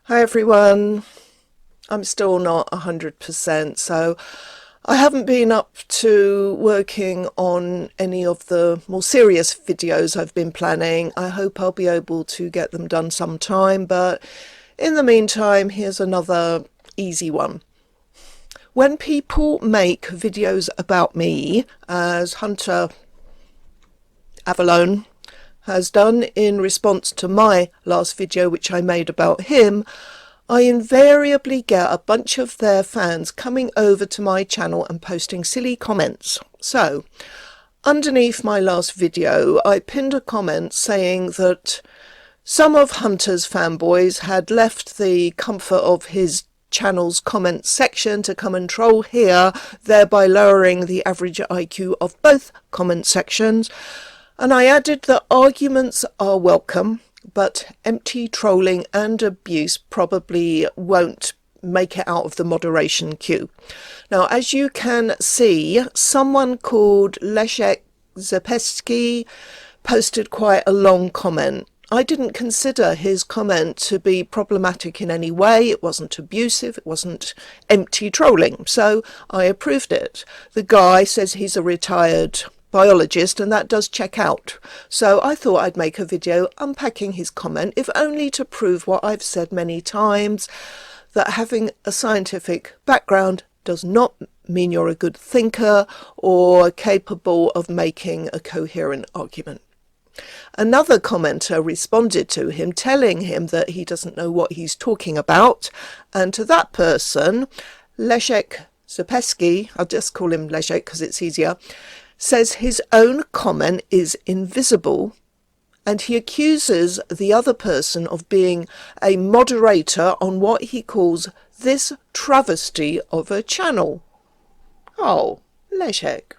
Hi everyone. I'm still not 100%, so I haven't been up to working on any of the more serious videos I've been planning. I hope I'll be able to get them done sometime, but in the meantime, here's another easy one. When people make videos about me, as Hunter Avalone has done in response to my last video which I made about him, I invariably get a bunch of their fans coming over to my channel and posting silly comments. So, underneath my last video, I pinned a comment saying that some of Hunter's fanboys had left the comfort of his channel's comment section to come and troll here, thereby lowering the average IQ of both comment sections. And I added that arguments are welcome, but empty trolling and abuse probably won't make it out of the moderation queue. Now, as you can see, someone called Leszek Rzepecki posted quite a long comment. I didn't consider his comment to be problematic in any way. It wasn't abusive. It wasn't empty trolling. So I approved it. The guy says he's a retired biologist, and that does check out. So I thought I'd make a video unpacking his comment, if only to prove what I've said many times, that having a scientific background does not mean you're a good thinker or capable of making a coherent argument. Another commenter responded to him, telling him that he doesn't know what he's talking about, and to that person, Leszek Rzepecki, I'll just call him Leszek because it's easier, says his own comment is invisible, and he accuses the other person of being a moderator on what he calls this travesty of a channel. Oh, Leszek.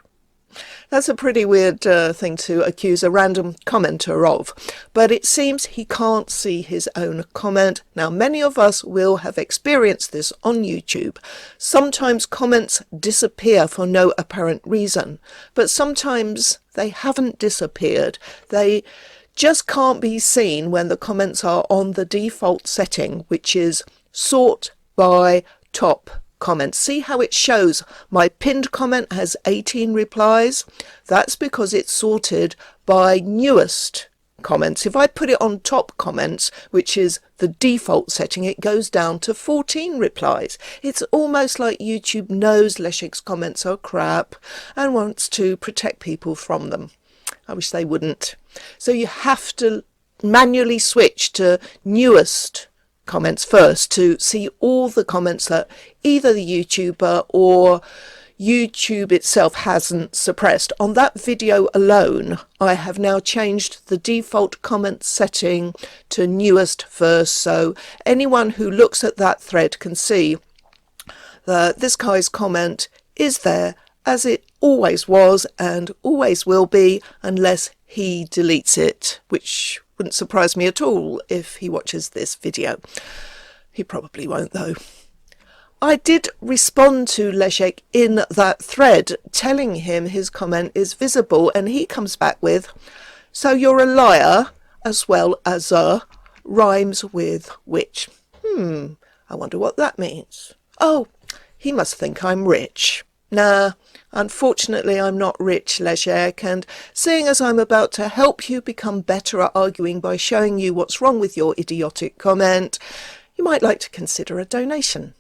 That's a pretty weird thing to accuse a random commenter of, but it seems he can't see his own comment. Now, many of us will have experienced this on YouTube. Sometimes comments disappear for no apparent reason, but sometimes they haven't disappeared. They just can't be seen when the comments are on the default setting, which is sort by top comments. See how it shows my pinned comment has 18 replies? That's because it's sorted by newest comments. If I put it on top comments, which is the default setting, it goes down to 14 replies. It's almost like YouTube knows Leszek's comments are crap and wants to protect people from them. I wish they wouldn't. So you have to manually switch to newest comments first to see all the comments that either the YouTuber or YouTube itself hasn't suppressed. On that video alone, I have now changed the default comment setting to newest first, so anyone who looks at that thread can see that this guy's comment is there as it always was and always will be, unless he deletes it, which wouldn't surprise me at all if he watches this video. He probably won't though. I did respond to Leszek in that thread, telling him his comment is visible, and he comes back with, "So you're a liar as well as a rhymes with which." I wonder what that means. Oh, he must think I'm rich. Nah, unfortunately I'm not rich, Leszek, and seeing as I'm about to help you become better at arguing by showing you what's wrong with your idiotic comment, you might like to consider a donation.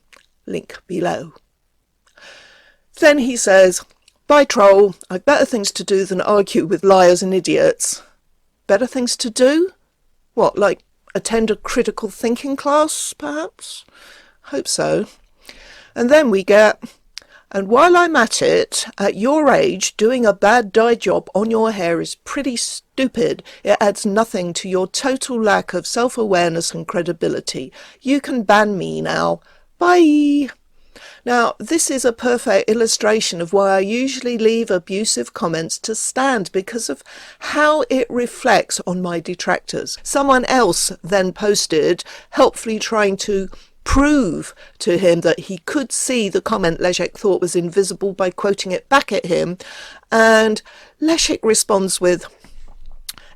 Link below. Then he says, "Bye troll, I've better things to do than argue with liars and idiots." Better things to do? What, like attend a critical thinking class, perhaps? Hope so. And then we get, "And while I'm at it, at your age, doing a bad dye job on your hair is pretty stupid. It adds nothing to your total lack of self-awareness and credibility. You can ban me now. Bye." Now, this is a perfect illustration of why I usually leave abusive comments to stand, because of how it reflects on my detractors. Someone else then posted, helpfully trying to prove to him that he could see the comment Leszek thought was invisible by quoting it back at him, and Leszek responds with,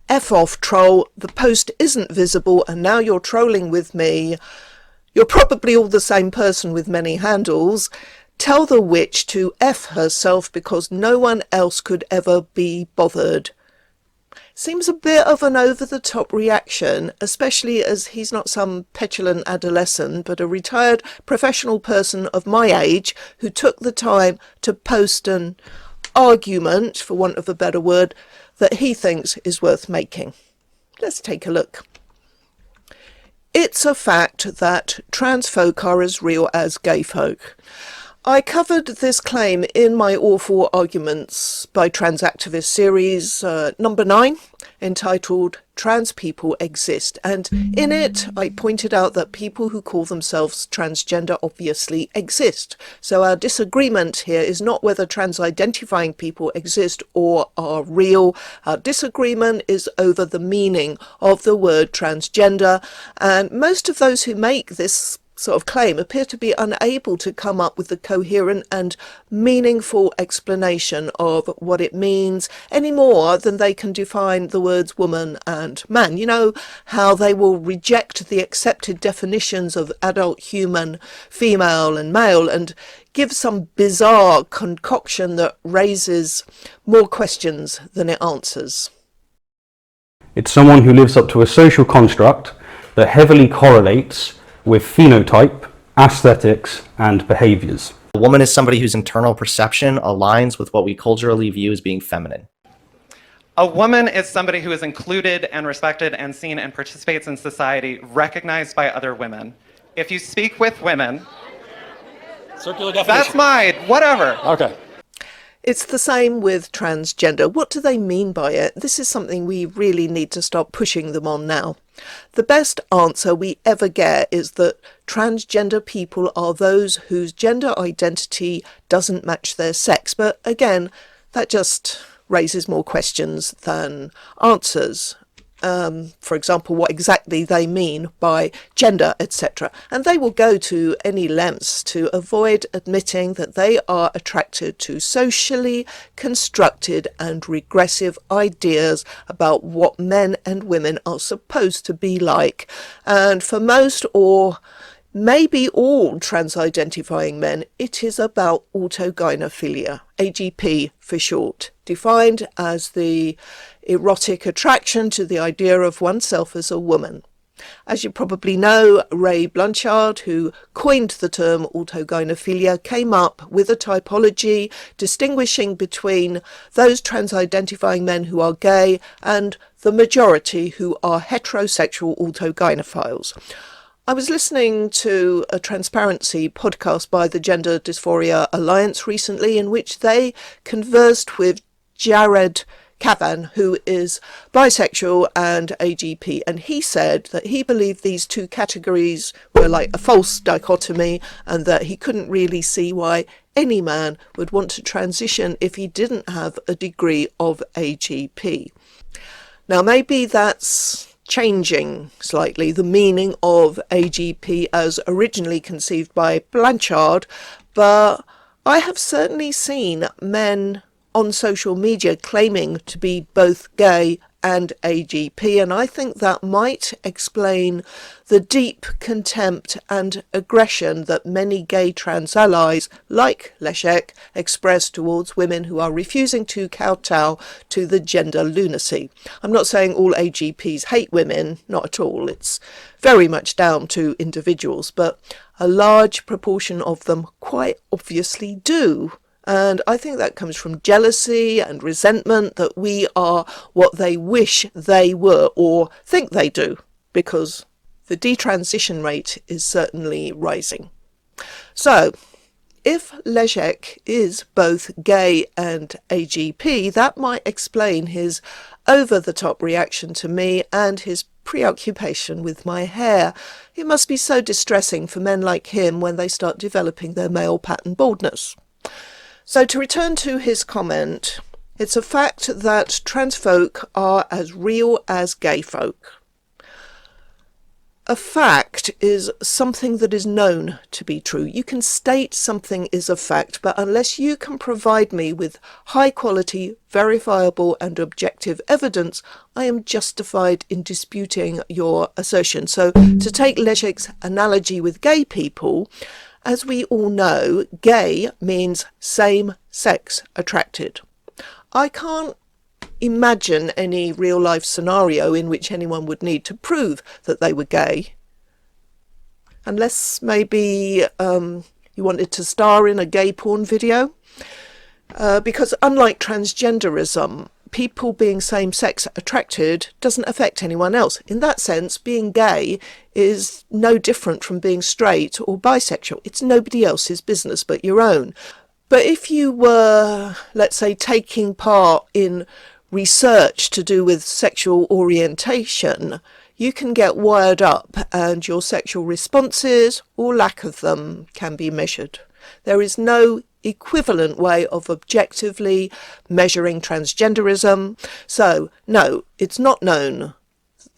"F off, troll, the post isn't visible and now you're trolling with me. You're probably all the same person with many handles. Tell the witch to F herself because no one else could ever be bothered. Seems a bit of an over-the-top reaction, especially as he's not some petulant adolescent, but a retired professional person of my age who took the time to post an argument, for want of a better word, that he thinks is worth making. Let's take a look. It's a fact that trans folk are as real as gay folk. I covered this claim in my Awful Arguments by Trans Activists series number 9, entitled Trans People Exist, and in it I pointed out that people who call themselves transgender obviously exist. So our disagreement here is not whether trans-identifying people exist or are real. Our disagreement is over the meaning of the word transgender, and most of those who make this sort of claim appear to be unable to come up with a coherent and meaningful explanation of what it means any more than they can define the words woman and man. You know how they will reject the accepted definitions of adult human, female and male and give some bizarre concoction that raises more questions than it answers. It's someone who lives up to a social construct that heavily correlates with phenotype, aesthetics, and behaviors. A woman is somebody whose internal perception aligns with what we culturally view as being feminine. A woman is somebody who is included and respected and seen and participates in society, recognized by other women. If you speak with women, circular definition. That's mine, whatever. Okay. It's the same with transgender. What do they mean by it? This is something we really need to stop pushing them on now. The best answer we ever get is that transgender people are those whose gender identity doesn't match their sex. But again, that just raises more questions than answers. For example, what exactly they mean by gender, etc. And they will go to any lengths to avoid admitting that they are attracted to socially constructed and regressive ideas about what men and women are supposed to be like. And for most, or maybe all trans-identifying men, it is about autogynephilia, AGP for short, defined as the erotic attraction to the idea of oneself as a woman. As you probably know, Ray Blanchard, who coined the term autogynephilia, came up with a typology distinguishing between those trans-identifying men who are gay and the majority who are heterosexual autogynephiles. I was listening to a Transparency podcast by the Gender Dysphoria Alliance recently, in which they conversed with Jared Cavan, who is bisexual and AGP, and he said that he believed these two categories were like a false dichotomy and that he couldn't really see why any man would want to transition if he didn't have a degree of AGP. Now maybe that's changing slightly the meaning of AGP as originally conceived by Blanchard, but I have certainly seen men on social media claiming to be both gay and AGP, and I think that might explain the deep contempt and aggression that many gay trans allies like Leszek express towards women who are refusing to kowtow to the gender lunacy. I'm not saying all AGPs hate women, not at all. It's very much down to individuals, but a large proportion of them quite obviously do. And I think that comes from jealousy and resentment that we are what they wish they were or think they do, because the detransition rate is certainly rising. So, if Leszek is both gay and AGP, that might explain his over-the-top reaction to me and his preoccupation with my hair. It must be so distressing for men like him when they start developing their male pattern baldness. So to return to his comment, it's a fact that trans folk are as real as gay folk. a fact is something that is known to be true. You can state something is a fact, but unless you can provide me with high quality, verifiable and objective evidence, I am justified in disputing your assertion. So to take Leszek's analogy with gay people, as we all know, gay means same-sex attracted. I can't imagine any real-life scenario in which anyone would need to prove that they were gay. Unless maybe you wanted to star in a gay porn video. Because unlike transgenderism, people being same-sex attracted doesn't affect anyone else. In that sense, being gay is no different from being straight or bisexual. It's nobody else's business but your own. But if you were, let's say, taking part in research to do with sexual orientation, you can get wired up and your sexual responses or lack of them can be measured. There is no equivalent way of objectively measuring transgenderism. So, no, it's not known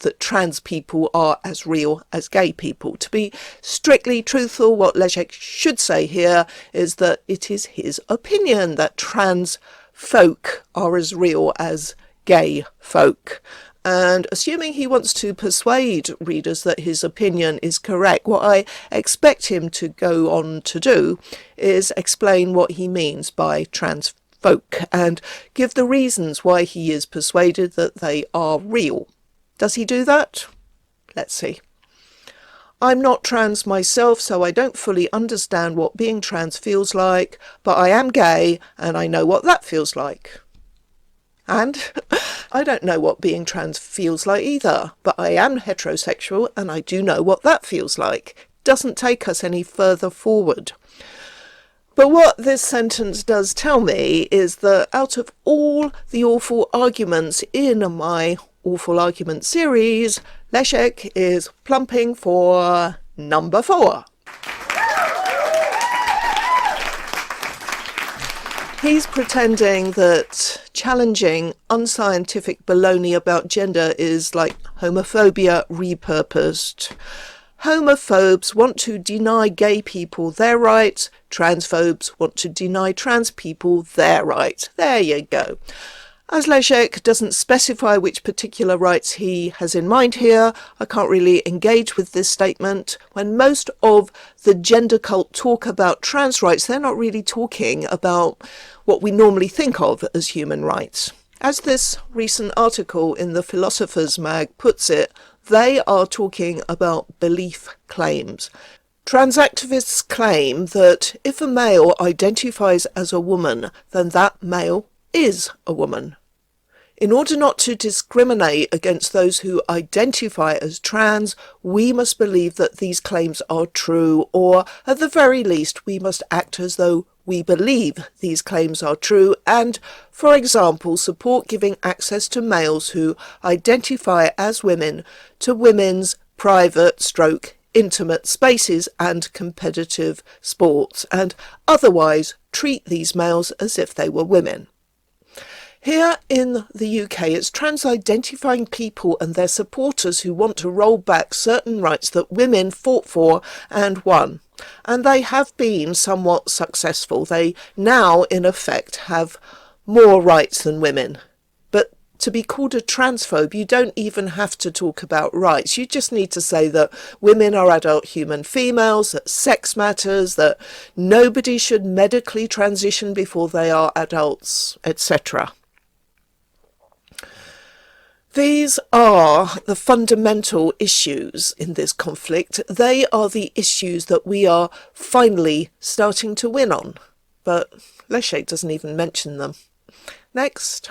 that trans people are as real as gay people. To be strictly truthful, what Leszek should say here is that it is his opinion that trans folk are as real as gay folk. And assuming he wants to persuade readers that his opinion is correct, what I expect him to go on to do is explain what he means by trans folk and give the reasons why he is persuaded that they are real. Does he do that? Let's see. I'm not trans myself, so I don't fully understand what being trans feels like, but I am gay and I know what that feels like. And I don't know what being trans feels like either, but I am heterosexual and I do know what that feels like. Doesn't take us any further forward. But what this sentence does tell me is that out of all the awful arguments in my awful argument series, Leszek is plumping for number 4. He's pretending that challenging unscientific baloney about gender is like homophobia repurposed. Homophobes want to deny gay people their rights. Transphobes want to deny trans people their rights. There you go. As Leszek doesn't specify which particular rights he has in mind here, I can't really engage with this statement. When most of the gender cult talk about trans rights, they're not really talking about what we normally think of as human rights. As this recent article in the Philosopher's Mag puts it, they are talking about belief claims. Trans activists claim that if a male identifies as a woman, then that male is a woman. In order not to discriminate against those who identify as trans, we must believe that these claims are true, or at the very least, we must act as though we believe these claims are true and, for example, support giving access to males who identify as women to women's private intimate spaces and competitive sports, and otherwise treat these males as if they were women. Here in the UK, it's trans-identifying people and their supporters who want to roll back certain rights that women fought for and won. And they have been somewhat successful. They now, in effect, have more rights than women. But to be called a transphobe, you don't even have to talk about rights. You just need to say that women are adult human females, that sex matters, that nobody should medically transition before they are adults, etc. These are the fundamental issues in this conflict. They are the issues that we are finally starting to win on. But Leszek doesn't even mention them. Next.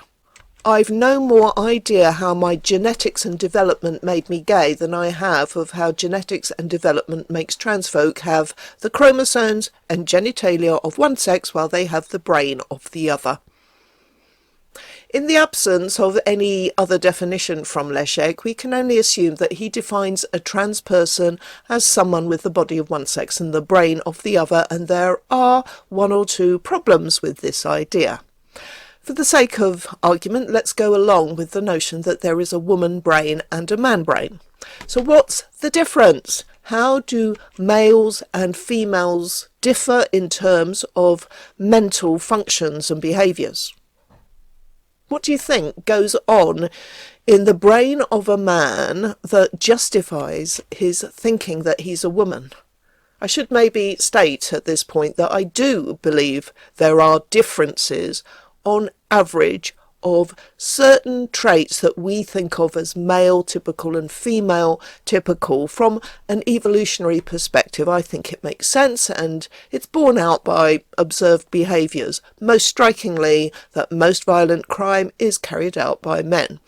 I've no more idea how my genetics and development made me gay than I have of how genetics and development makes trans folk have the chromosomes and genitalia of one sex while they have the brain of the other. In the absence of any other definition from Leszek, we can only assume that he defines a trans person as someone with the body of one sex and the brain of the other, and there are one or two problems with this idea. For the sake of argument, let's go along with the notion that there is a woman brain and a man brain. So what's the difference? How do males and females differ in terms of mental functions and behaviours? What do you think goes on in the brain of a man that justifies his thinking that he's a woman? I should maybe state at this point that I do believe there are differences on average of certain traits that we think of as male typical and female typical. From an evolutionary perspective, I think it makes sense, and it's borne out by observed behaviours, most strikingly that most violent crime is carried out by men.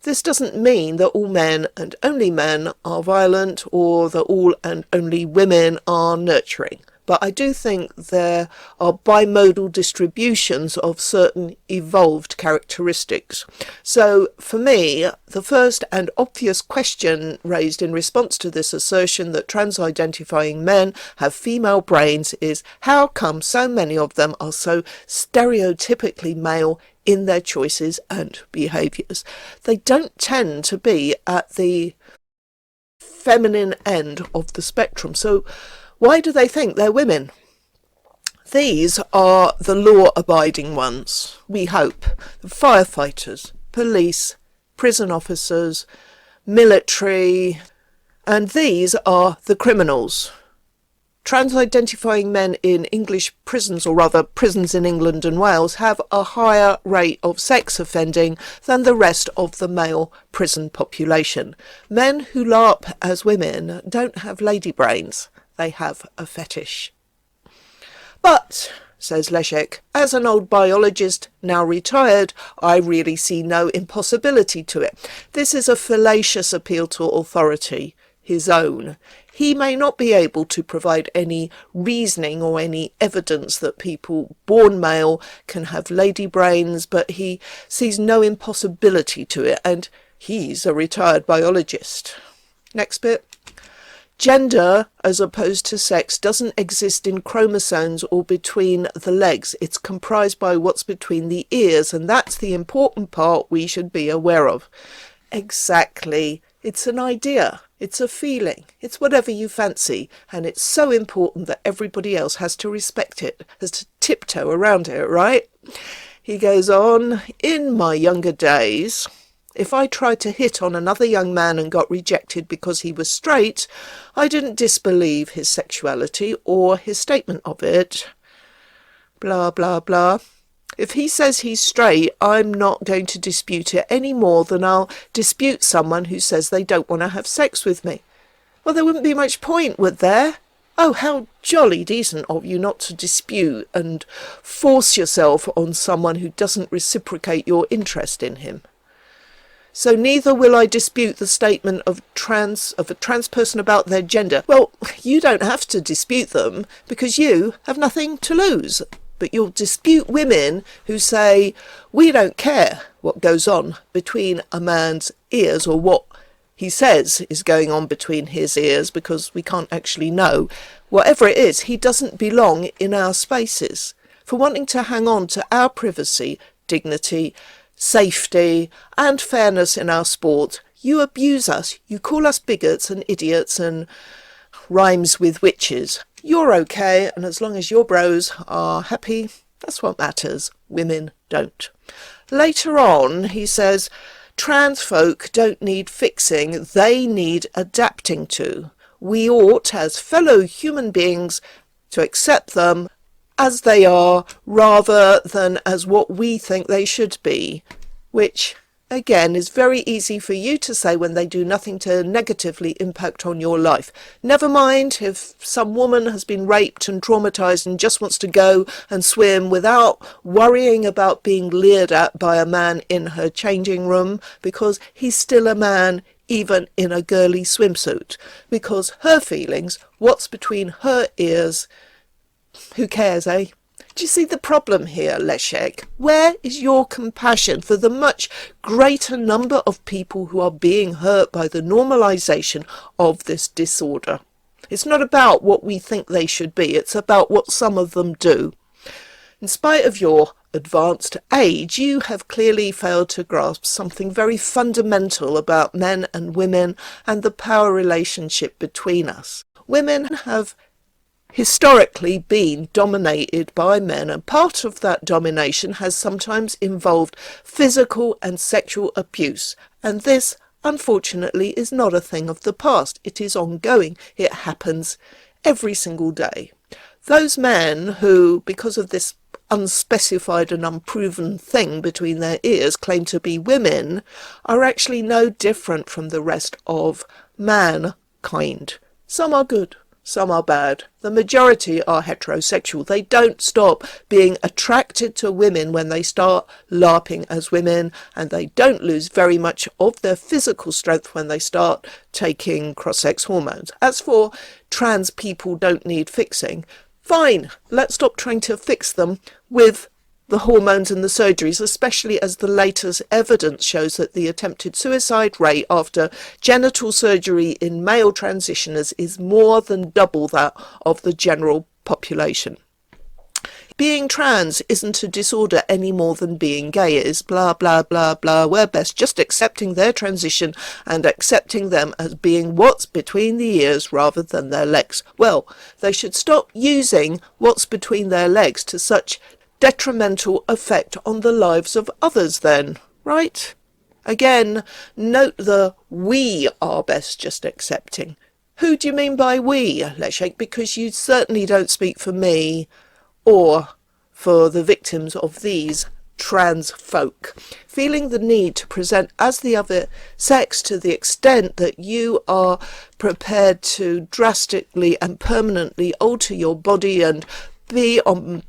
This doesn't mean that all men and only men are violent, or that all and only women are nurturing. But I do think there are bimodal distributions of certain evolved characteristics. So for me, the first and obvious question raised in response to this assertion that trans-identifying men have female brains is, how come so many of them are so stereotypically male in their choices and behaviours? They don't tend to be at the feminine end of the spectrum. So why do they think they're women? These are the law-abiding ones, we hope. The firefighters, police, prison officers, military, and these are the criminals. Trans-identifying men in English prisons, or rather prisons in England and Wales, have a higher rate of sex offending than the rest of the male prison population. Men who LARP as women don't have lady brains. They have a fetish. But, says Leszek, as an old biologist, now retired, I really see no impossibility to it. This is a fallacious appeal to authority, his own. He may not be able to provide any reasoning or any evidence that people born male can have lady brains, but he sees no impossibility to it, and he's a retired biologist. Next bit. Gender, as opposed to sex, doesn't exist in chromosomes or between the legs. It's comprised by what's between the ears, and that's the important part we should be aware of. Exactly. It's an idea. It's a feeling. It's whatever you fancy, and it's so important that everybody else has to respect it, has to tiptoe around it, right? He goes on, in my younger days, if I tried to hit on another young man and got rejected because he was straight, I didn't disbelieve his sexuality or his statement of it. Blah, blah, blah. If he says he's straight, I'm not going to dispute it any more than I'll dispute someone who says they don't want to have sex with me. Well, there wouldn't be much point, would there? Oh, how jolly decent of you not to dispute and force yourself on someone who doesn't reciprocate your interest in him. So neither will I dispute the statement of a trans person about their gender. Well, you don't have to dispute them because you have nothing to lose. But you'll dispute women who say, we don't care what goes on between a man's ears, or what he says is going on between his ears, because we can't actually know. Whatever it is, he doesn't belong in our spaces. For wanting to hang on to our privacy, dignity, safety and fairness in our sport, you abuse us. You call us bigots and idiots and rhymes with witches. You're okay, and as long as your bros are happy, that's what matters. Women don't. Later on, he says, trans folk don't need fixing, they need adapting to. We ought, as fellow human beings, to accept them as they are rather than as what we think they should be, which again is very easy for you to say when they do nothing to negatively impact on your life. Never mind if some woman has been raped and traumatized and just wants to go and swim without worrying about being leered at by a man in her changing room, because he's still a man even in a girly swimsuit, because her feelings, what's between her ears, who cares, eh? Do you see the problem here, Leszek? Where is your compassion for the much greater number of people who are being hurt by the normalization of this disorder? It's not about what we think they should be, it's about what some of them do. In spite of your advanced age, you have clearly failed to grasp something very fundamental about men and women and the power relationship between us. Women have historically been dominated by men, and part of that domination has sometimes involved physical and sexual abuse, and this unfortunately is not a thing of the past. It is ongoing. It happens every single day. Those men who, because of this unspecified and unproven thing between their ears, claim to be women, are actually no different from the rest of mankind. Some are good, some are bad. The majority are heterosexual. They don't stop being attracted to women when they start LARPing as women, and they don't lose very much of their physical strength when they start taking cross-sex hormones. As for trans people don't need fixing, fine, let's stop trying to fix them with the hormones and the surgeries, especially as the latest evidence shows that the attempted suicide rate after genital surgery in male transitioners is more than double that of the general population. Being trans isn't a disorder any more than being gay is. Blah, blah, blah, blah. We're best just accepting their transition and accepting them as being what's between the ears rather than their legs. Well, they should stop using what's between their legs to such detrimental effect on the lives of others then, right? Again, note the we are best just accepting. Who do you mean by we, Leszek? Because you certainly don't speak for me or for the victims of these trans folk. Feeling the need to present as the other sex to the extent that you are prepared to drastically and permanently alter your body and be on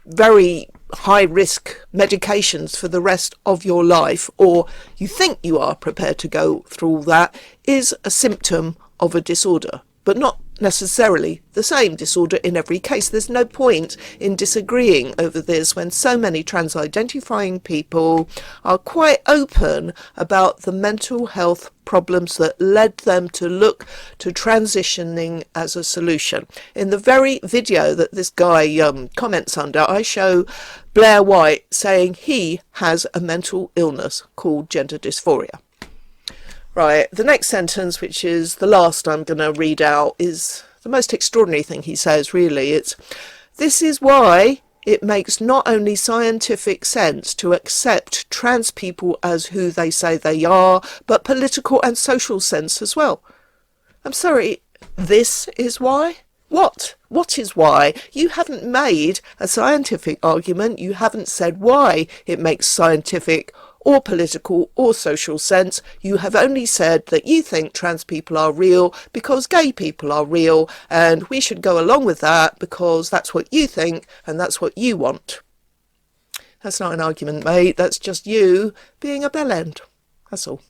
very high risk medications for the rest of your life, or you think you are prepared to go through all that, is a symptom of a disorder, but not necessarily the same disorder in every case. There's no point in disagreeing over this when so many trans-identifying people are quite open about the mental health problems that led them to look to transitioning as a solution. In the very video that this guy comments under, I show Blair White saying he has a mental illness called gender dysphoria. Right, the next sentence, which is the last I'm going to read out, is the most extraordinary thing he says, really. It's, "This is why it makes not only scientific sense to accept trans people as who they say they are, but political and social sense as well." I'm sorry, this is why? What? What is why? You haven't made a scientific argument. You haven't said why it makes scientific or political or social sense. You have only said that you think trans people are real because gay people are real, and we should go along with that because that's what you think and that's what you want. That's not an argument, mate. That's just you being a bellend. That's all.